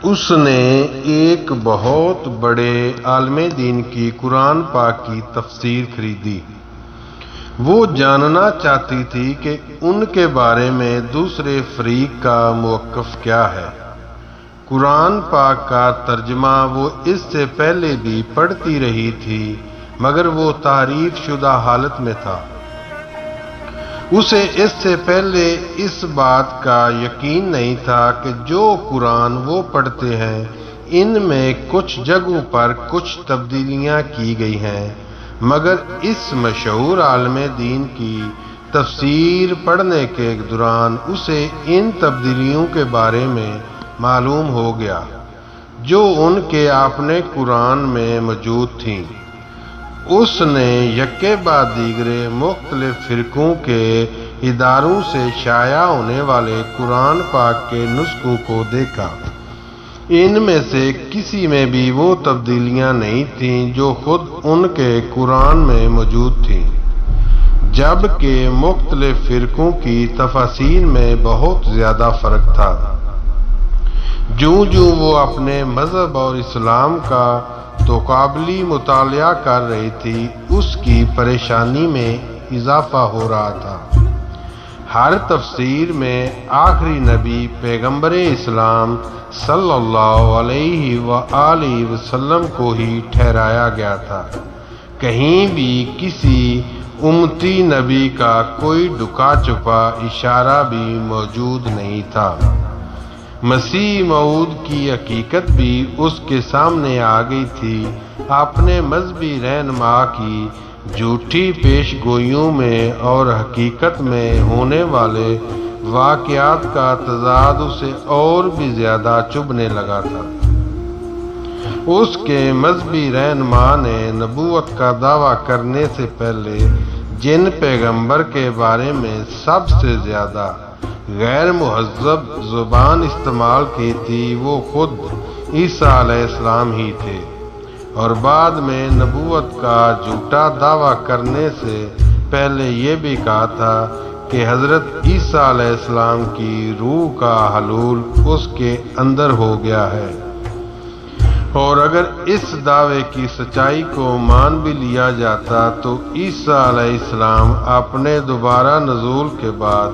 اس نے ایک بہت بڑے عالم دین کی قرآن پاک کی تفسیر خریدی۔ وہ جاننا چاہتی تھی کہ ان کے بارے میں دوسرے فریق کا موقف کیا ہے۔ قرآن پاک کا ترجمہ وہ اس سے پہلے بھی پڑھتی رہی تھی، مگر وہ تعریف شدہ حالت میں تھا۔ اسے اس سے پہلے اس بات کا یقین نہیں تھا کہ جو قرآن وہ پڑھتے ہیں ان میں کچھ جگہوں پر کچھ تبدیلیاں کی گئی ہیں، مگر اس مشہور عالم دین کی تفسیر پڑھنے کے دوران اسے ان تبدیلیوں کے بارے میں معلوم ہو گیا جو ان کے اپنے قرآن میں موجود تھیں۔ اس نے یکے بعد دیگرے مختلف فرقوں کے اداروں سے شائع ہونے والے قرآن پاک کے نسخوں کو دیکھا۔ ان میں سے کسی میں بھی وہ تبدیلیاں نہیں تھیں جو خود ان کے قرآن میں موجود تھیں، جبکہ مختلف فرقوں کی تفاسیر میں بہت زیادہ فرق تھا۔ جوں وہ اپنے مذہب اور اسلام کا تقابلی مطالعہ کر رہی تھی، اس کی پریشانی میں اضافہ ہو رہا تھا۔ ہر تفسیر میں آخری نبی پیغمبر اسلام صلی اللہ علیہ وآلہ وسلم کو ہی ٹھہرایا گیا تھا۔ کہیں بھی کسی امتی نبی کا کوئی ڈکا چھپا اشارہ بھی موجود نہیں تھا۔ مسیح موعود کی حقیقت بھی اس کے سامنے آ گئی تھی۔ اپنے مذہبی رہنما کی جھوٹی پیش گوئیوں میں اور حقیقت میں ہونے والے واقعات کا تضاد اسے اور بھی زیادہ چبھنے لگا تھا۔ اس کے مذہبی رہنما نے نبوت کا دعویٰ کرنے سے پہلے جن پیغمبر کے بارے میں سب سے زیادہ غیر مہذب زبان استعمال کی تھی وہ خود عیسیٰ علیہ السلام ہی تھے، اور بعد میں نبوت کا جھوٹا دعویٰ کرنے سے پہلے یہ بھی کہا تھا کہ حضرت عیسیٰ علیہ السلام کی روح کا حلول اس کے اندر ہو گیا ہے۔ اور اگر اس دعوے کی سچائی کو مان بھی لیا جاتا تو عیسیٰ علیہ السلام اپنے دوبارہ نزول کے بعد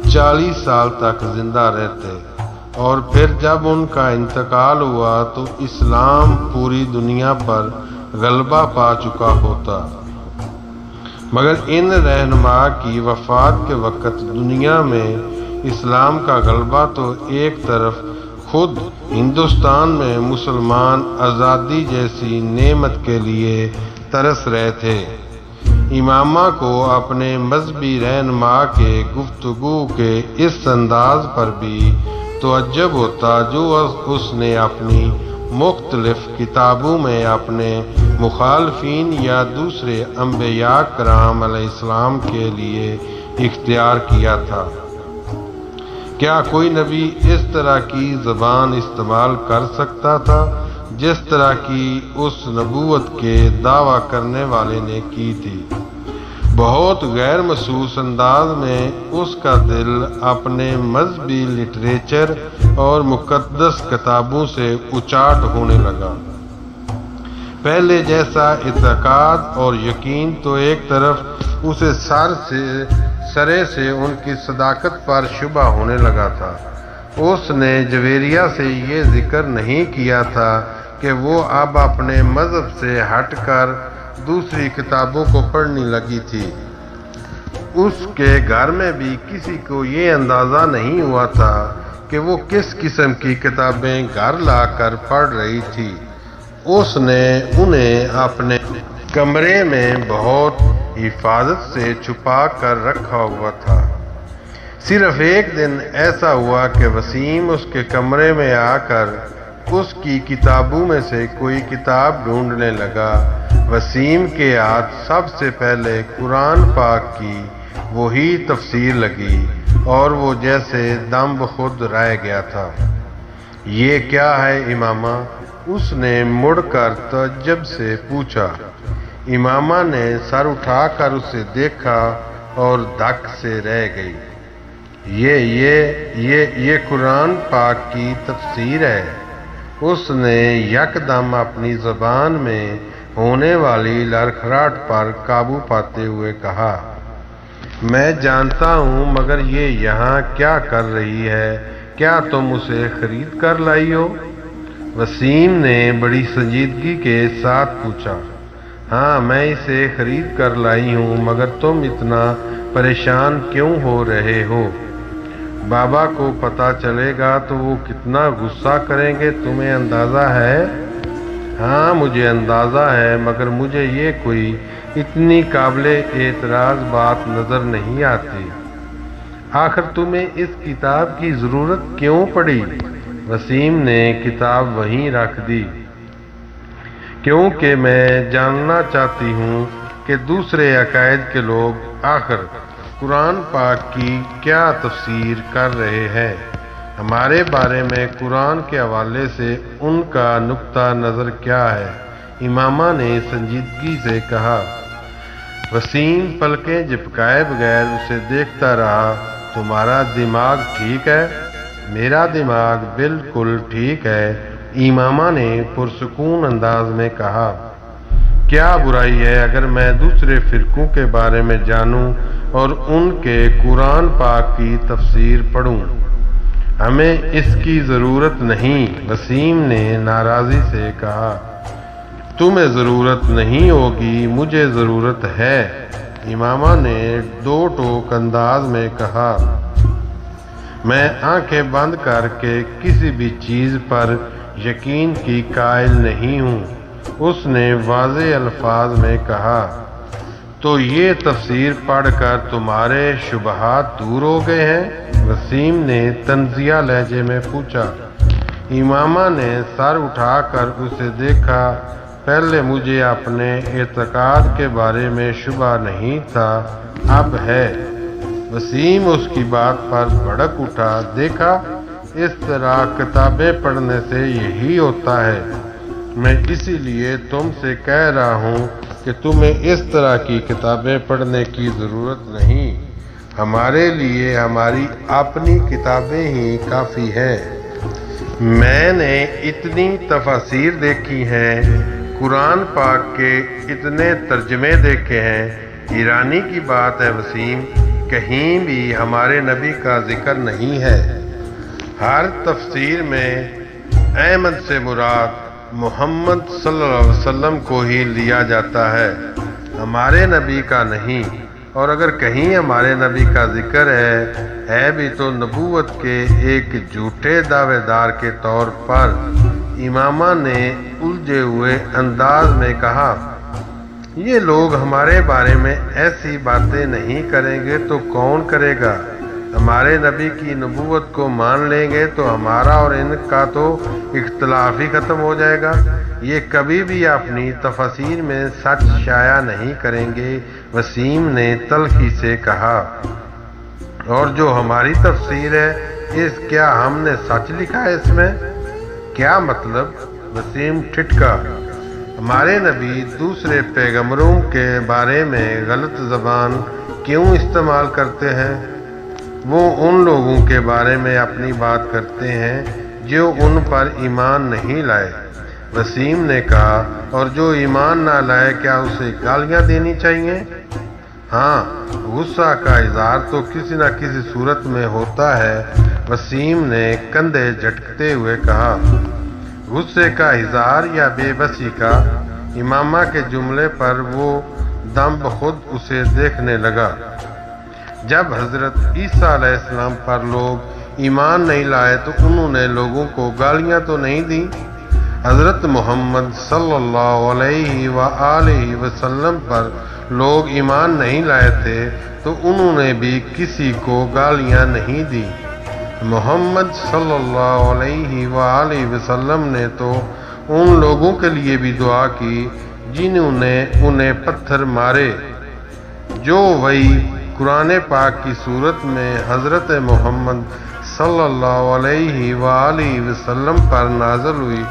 40 سال تک زندہ رہتے، اور پھر جب ان کا انتقال ہوا تو اسلام پوری دنیا پر غلبہ پا چکا ہوتا۔ مگر ان رہنما کی وفات کے وقت دنیا میں اسلام کا غلبہ تو ایک طرف، خود ہندوستان میں مسلمان آزادی جیسی نعمت کے لیے ترس رہے تھے۔ امامہ کو اپنے مذہبی رہنما کے گفتگو کے اس انداز پر بھی تعجب ہوتا جو اس نے اپنی مختلف کتابوں میں اپنے مخالفین یا دوسرے انبیاء کرام علیہ السلام کے لیے اختیار کیا تھا۔ کیا کوئی نبی اس طرح کی زبان استعمال کر سکتا تھا جس طرح کی اس نبوت کے دعویٰ کرنے والے نے کی تھی؟ بہت غیر محسوس انداز میں اس کا دل اپنے مذہبی لٹریچر اور مقدس کتابوں سے اچاٹ ہونے لگا۔ پہلے جیسا اعتقاد اور یقین تو ایک طرف، اسے سرے سے ان کی صداقت پر شبہ ہونے لگا تھا۔ اس نے جویریہ سے یہ ذکر نہیں کیا تھا کہ وہ اب اپنے مذہب سے ہٹ کر دوسری کتابوں کو پڑھنے لگی تھی۔ اس کے گھر میں بھی کسی کو یہ اندازہ نہیں ہوا تھا کہ وہ کس قسم کی کتابیں گھر لا کر پڑھ رہی تھی۔ اس نے انہیں اپنے کمرے میں بہت حفاظت سے چھپا کر رکھا ہوا تھا۔ صرف ایک دن ایسا ہوا کہ وسیم اس کے کمرے میں آ کر اس کی کتابوں میں سے کوئی کتاب ڈھونڈنے لگا۔ وسیم کے ہاتھ سب سے پہلے قرآن پاک کی وہی تفسیر لگی اور وہ جیسے دم بخود رہ گیا تھا۔ یہ کیا ہے امامہ؟ اس نے مڑ کر تعجب سے پوچھا۔ امامہ نے سر اٹھا کر اسے دیکھا اور دھک سے رہ گئی۔ یہ قرآن پاک کی تفسیر ہے۔ اس نے یکدم اپنی زبان میں ہونے والی لڑکھڑاہٹ پر قابو پاتے ہوئے کہا، میں جانتا ہوں، مگر یہ یہاں کیا کر رہی ہے؟ کیا تم اسے خرید کر لائی ہو؟ وسیم نے بڑی سنجیدگی کے ساتھ پوچھا، ہاں، میں اسے خرید کر لائی ہوں، مگر تم اتنا پریشان کیوں ہو رہے ہو؟ بابا کو پتہ چلے گا تو وہ کتنا غصہ کریں گے، تمہیں اندازہ ہے؟ ہاں، مجھے اندازہ ہے، مگر مجھے یہ کوئی اتنی قابل اعتراض بات نظر نہیں آتی۔ آخر تمہیں اس کتاب کی ضرورت کیوں پڑی؟ وسیم نے کتاب وہیں رکھ دی۔ کیونکہ میں جاننا چاہتی ہوں کہ دوسرے عقائد کے لوگ آخر قرآن پاک کی کیا تفسیر کر رہے ہیں، ہمارے بارے میں قرآن کے حوالے سے ان کا نقطہ نظر کیا ہے؟ امامہ نے سنجیدگی سے کہا۔ وسیم پلکیں جھپکائے بغیر اسے دیکھتا رہا۔ تمہارا دماغ ٹھیک ہے؟ میرا دماغ بالکل ٹھیک ہے، امامہ نے پرسکون انداز میں کہا۔ کیا برائی ہے اگر میں دوسرے فرقوں کے بارے میں جانوں اور ان کے قرآن پاک کی تفسیر پڑھوں؟ ہمیں اس کی ضرورت نہیں، وسیم نے ناراضی سے کہا۔ تمہیں ضرورت نہیں ہوگی، مجھے ضرورت ہے، امامہ نے دو ٹوک انداز میں کہا۔ میں آنکھیں بند کر کے کسی بھی چیز پر یقین کی قائل نہیں ہوں، اس نے واضح الفاظ میں کہا۔ تو یہ تفسیر پڑھ کر تمہارے شبہات دور ہو گئے ہیں؟ وسیم نے طنزیہ لہجے میں پوچھا۔ امامہ نے سر اٹھا کر اسے دیکھا۔ پہلے مجھے اپنے اعتقاد کے بارے میں شبہ نہیں تھا، اب ہے۔ وسیم اس کی بات پر بھڑک اٹھا۔ دیکھا، اس طرح کتابیں پڑھنے سے یہی ہوتا ہے۔ میں اسی لیے تم سے کہہ رہا ہوں کہ تمہیں اس طرح کی کتابیں پڑھنے کی ضرورت نہیں، ہمارے لیے ہماری اپنی کتابیں ہی کافی ہیں۔ میں نے اتنی تفاسیر دیکھی ہیں، قرآن پاک کے اتنے ترجمے دیکھے ہیں۔ حیرانی کی بات ہے وسیم، کہیں بھی ہمارے نبی کا ذکر نہیں ہے۔ ہر تفسیر میں احمد سے مراد محمد صلی اللہ علیہ وسلم کو ہی لیا جاتا ہے، ہمارے نبی کا نہیں۔ اور اگر کہیں ہمارے نبی کا ذکر ہے بھی تو نبوت کے ایک جھوٹے دعوے دار کے طور پر۔ امامہ نے الجھے ہوئے انداز میں کہا، یہ لوگ ہمارے بارے میں ایسی باتیں نہیں کریں گے تو کون کرے گا؟ ہمارے نبی کی نبوت کو مان لیں گے تو ہمارا اور ان کا تو اختلاف ہی ختم ہو جائے گا۔ یہ کبھی بھی اپنی تفاسیر میں سچ شائع نہیں کریں گے، وسیم نے تلخی سے کہا۔ اور جو ہماری تفسیر ہے، کیا ہم نے سچ لکھا ہے اس میں؟ کیا مطلب؟ وسیم ٹھٹکا۔ ہمارے نبی دوسرے پیغمبروں کے بارے میں غلط زبان کیوں استعمال کرتے ہیں؟ وہ ان لوگوں کے بارے میں اپنی بات کرتے ہیں جو ان پر ایمان نہیں لائے، وسیم نے کہا۔ اور جو ایمان نہ لائے کیا اسے گالیاں دینی چاہیے؟ ہاں، غصہ کا اظہار تو کسی نہ کسی صورت میں ہوتا ہے، وسیم نے کندھے جھٹکتے ہوئے کہا۔ غصے کا اظہار یا بے بسی کا؟ امامہ کے جملے پر وہ دم بخود اسے دیکھنے لگا۔ جب حضرت عیسیٰ علیہ السلام پر لوگ ایمان نہیں لائے تو انہوں نے لوگوں کو گالیاں تو نہیں دیں؟ حضرت محمد صلی اللہ علیہ وآلہ وسلم پر لوگ ایمان نہیں لائے تھے تو انہوں نے بھی کسی کو گالیاں نہیں دی۔ محمد صلی اللہ علیہ وآلہ وسلم نے تو ان لوگوں کے لیے بھی دعا کی جنہوں نے انہیں پتھر مارے، جو وہی قرآن پاک کی صورت میں حضرت محمد صلی اللہ علیہ وآلہ وسلم پر نازل ہوئی،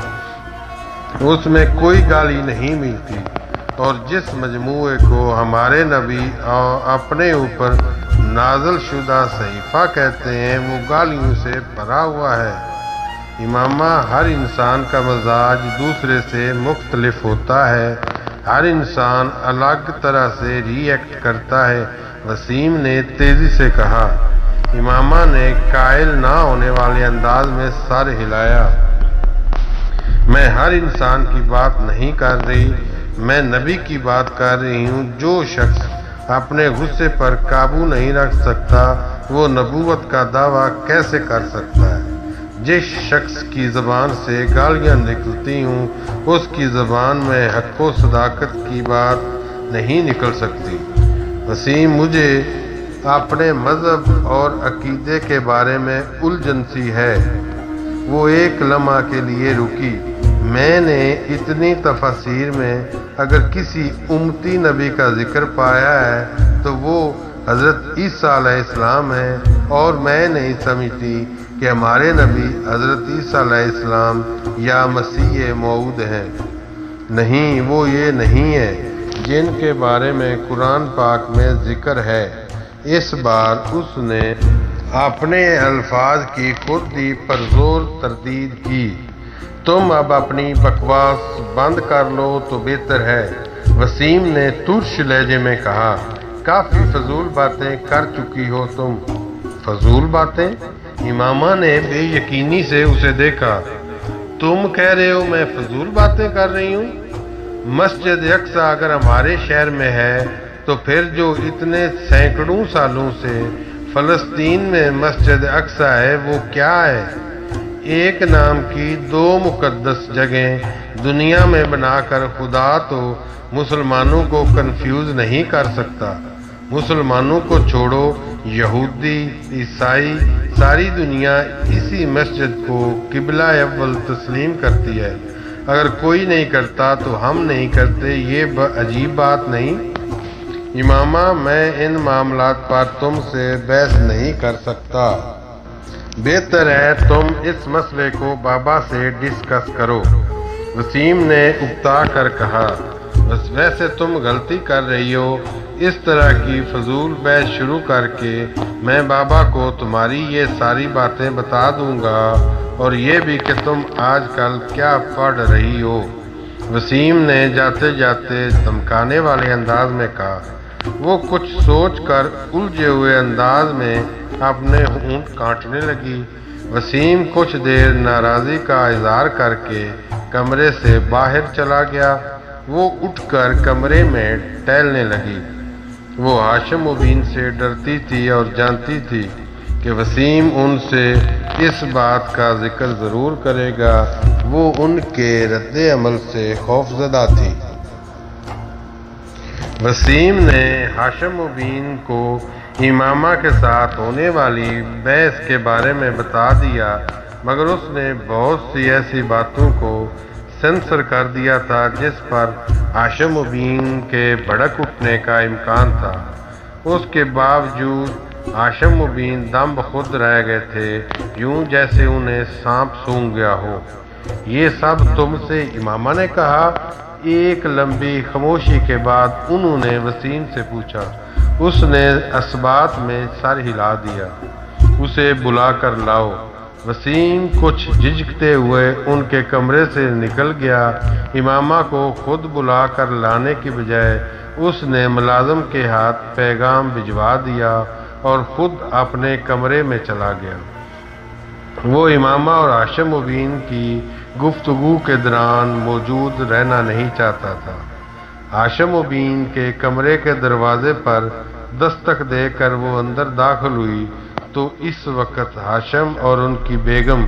اس میں کوئی گالی نہیں ملتی۔ اور جس مجموعے کو ہمارے نبی اپنے اوپر نازل شدہ صحیفہ کہتے ہیں، وہ گالیوں سے بھرا ہوا ہے۔ امامہ، ہر انسان کا مزاج دوسرے سے مختلف ہوتا ہے، ہر انسان الگ طرح سے ری ایکٹ کرتا ہے۔ وسیم نے تیزی سے کہا۔ امامہ نے قائل نہ ہونے والے انداز میں سر ہلایا۔ میں ہر انسان کی بات نہیں کر رہی، میں نبی کی بات کر رہی ہوں۔ جو شخص اپنے غصے پر قابو نہیں رکھ سکتا وہ نبوت کا دعویٰ کیسے کر سکتا ہے؟ جس شخص کی زبان سے گالیاں نکلتی ہوں اس کی زبان میں حق و صداقت کی بات نہیں نکل سکتی۔ وسیم، مجھے اپنے مذہب اور عقیدے کے بارے میں الجھن سی ہے۔ وہ ایک لمحہ کے لیے رکی۔ میں نے اتنی تفاسیر میں اگر کسی امتی نبی کا ذکر پایا ہے تو وہ حضرت عیسیٰ علیہ السلام ہے، اور میں نہیں سمجھتی کہ ہمارے نبی حضرت عیسیٰ علیہ السلام یا مسیح موعود ہیں۔ نہیں، وہ یہ نہیں ہے جن کے بارے میں قرآن پاک میں ذکر ہے۔ اس بار اس نے اپنے الفاظ کی خود ہی پرزور تردید کی۔ تم اب اپنی بکواس بند کر لو تو بہتر ہے، وسیم نے ترش لہجے میں کہا۔ کافی فضول باتیں کر چکی ہو تم۔ فضول باتیں؟ امامہ نے بے یقینی سے اسے دیکھا۔ تم کہہ رہے ہو میں فضول باتیں کر رہی ہوں؟ مسجد اقصیٰ اگر ہمارے شہر میں ہے تو پھر جو اتنے سینکڑوں سالوں سے فلسطین میں مسجد اقصیٰ ہے وہ کیا ہے؟ ایک نام کی دو مقدس جگہیں دنیا میں بنا کر خدا تو مسلمانوں کو کنفیوز نہیں کر سکتا۔ مسلمانوں کو چھوڑو، یہودی، عیسائی، ساری دنیا اسی مسجد کو قبلہ اول تسلیم کرتی ہے۔ اگر کوئی نہیں کرتا تو ہم نہیں کرتے، یہ عجیب بات نہیں؟ امامہ، میں ان معاملات پر تم سے بحث نہیں کر سکتا۔ بہتر ہے تم اس مسئلے کو بابا سے ڈسکس کرو، وسیم نے اکتا کر کہا۔ بس ویسے تم غلطی کر رہی ہو، اس طرح کی فضول بحث شروع کر کے میں بابا کو تمہاری یہ ساری باتیں بتا دوں گا، اور یہ بھی کہ تم آج کل کیا پڑھ رہی ہو۔ وسیم نے جاتے جاتے دھمکانے والے انداز میں کہا۔ وہ کچھ سوچ کر الجھے ہوئے انداز میں اپنے ہونٹ کاٹنے لگی۔ وسیم کچھ دیر ناراضی کا اظہار کر کے کمرے سے باہر چلا گیا۔ وہ اٹھ کر کمرے میں ٹہلنے لگی۔ وہ ہاشم مبین سے ڈرتی تھی اور جانتی تھی کہ وسیم ان سے اس بات کا ذکر ضرور کرے گا۔ وہ ان کے رد عمل سے خوفزدہ تھی۔ وسیم نے ہاشم مبین کو امامہ کے ساتھ ہونے والی بحث کے بارے میں بتا دیا، مگر اس نے بہت سی ایسی باتوں کو سینسر کر دیا تھا جس پر ہاشم مبین کے بھڑک اٹھنے کا امکان تھا۔ اس کے باوجود ہاشم مبین دم بخود رہ گئے تھے، یوں جیسے انہیں سانپ سونگھ گیا ہو۔ یہ سب تم سے امامہ نے کہا؟ ایک لمبی خاموشی کے بعد انہوں نے وسیم سے پوچھا۔ اس نے اثبات میں سر ہلا دیا۔ اسے بلا کر لاؤ۔ وسیم کچھ جھجکتے ہوئے ان کے کمرے سے نکل گیا۔ امامہ کو خود بلا کر لانے کی بجائے اس نے ملازم کے ہاتھ پیغام بھجوا دیا اور خود اپنے کمرے میں چلا گیا۔ وہ امامہ اور ہاشم مبین کی گفتگو کے دوران موجود رہنا نہیں چاہتا تھا۔ ہاشم مبین کے کمرے کے دروازے پر دستک دے کر وہ اندر داخل ہوئی تو اس وقت ہاشم اور ان کی بیگم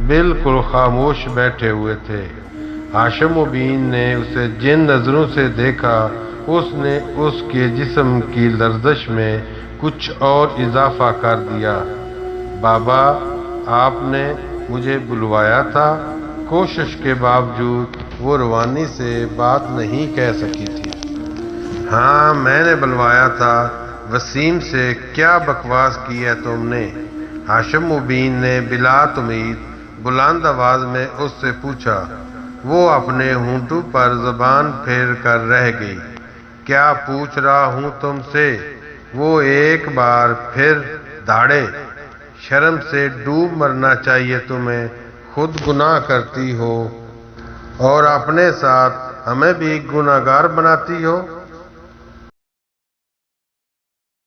بالکل خاموش بیٹھے ہوئے تھے۔ ہاشم مبین نے اسے جن نظروں سے دیکھا اس نے اس کے جسم کی لرزش میں کچھ اور اضافہ کر دیا۔ بابا، آپ نے مجھے بلوایا تھا؟ کوشش کے باوجود وہ روانی سے بات نہیں کہہ سکی تھی۔ ہاں، میں نے بلوایا تھا۔ وسیم سے کیا بکواس کی ہے تم نے؟ ہاشم مبین نے بلا تمید بلند آواز میں اس سے پوچھا۔ وہ اپنے ہونٹوں پر زبان پھیر کر رہ گئی۔ کیا پوچھ رہا ہوں تم سے؟ وہ ایک بار پھر دھاڑے۔ شرم سے ڈوب مرنا چاہیے تمہیں۔ خود گناہ کرتی ہو اور اپنے ساتھ ہمیں بھی گناہگار بناتی ہو؟